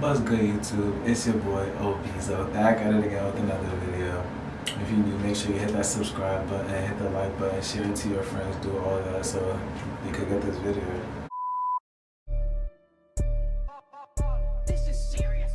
What's good, YouTube? It's your boy OBzo back at it again with another video. If you're new, make sure you hit that subscribe button, hit the like button, share it to your friends, do all that so you could get this video. This is serious.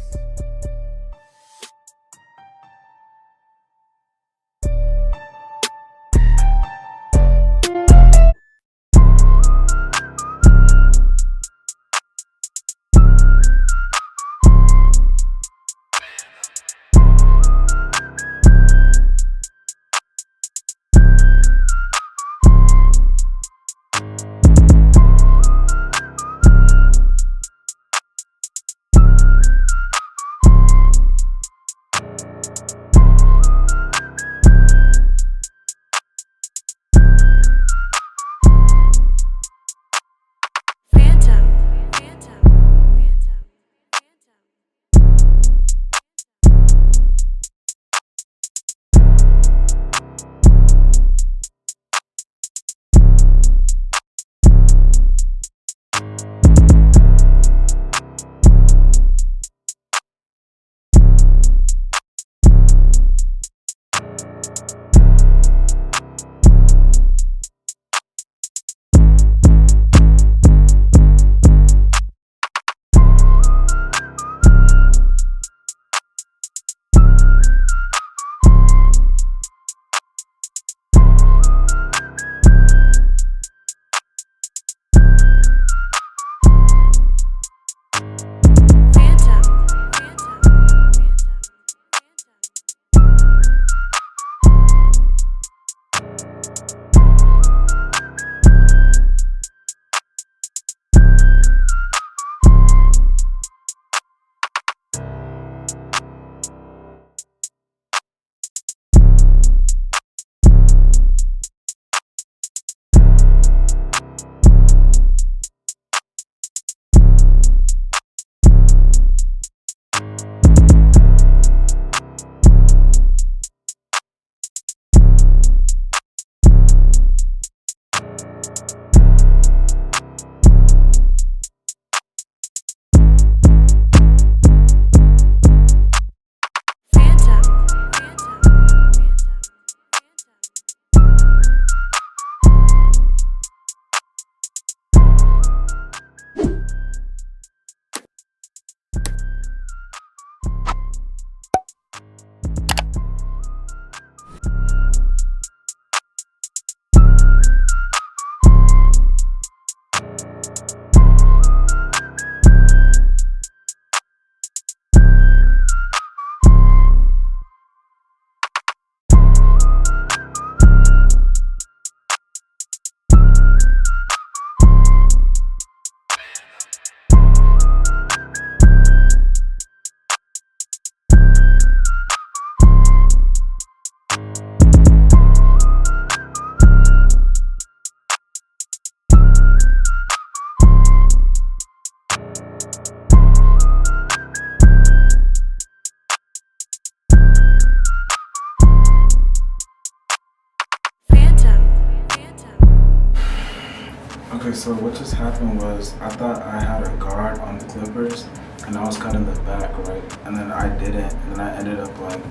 Okay, so what just happened was I thought I had a guard on the clippers and I was cutting the back, right? And then I didn't, and then I ended up like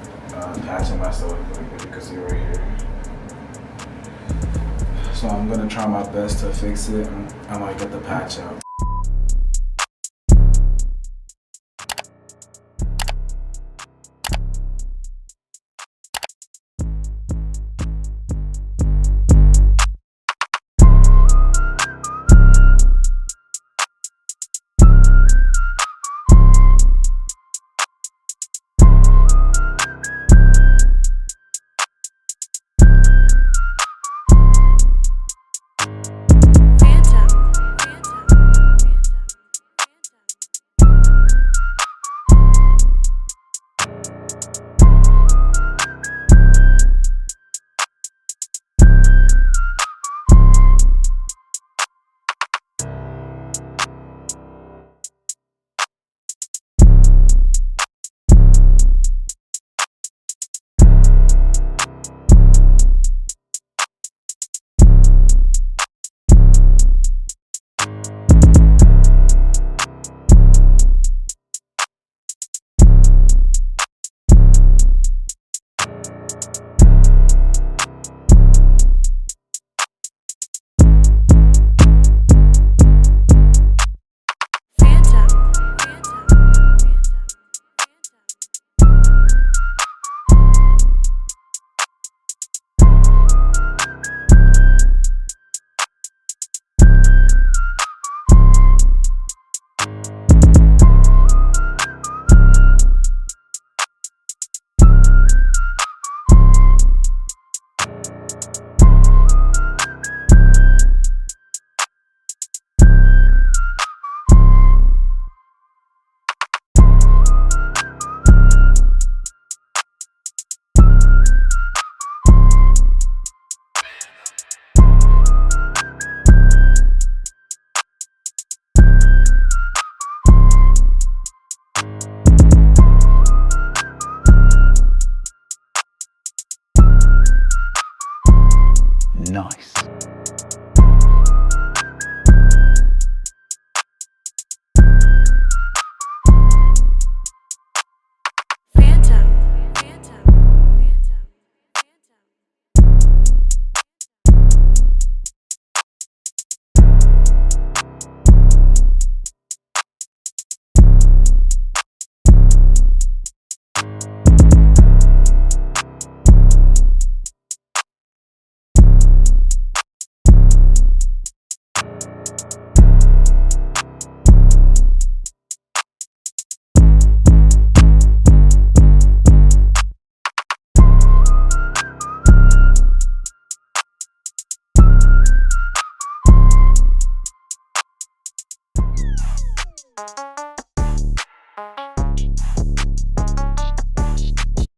patching myself, like you can see right here. So I'm gonna try my best to fix it and like get the patch out. Nice.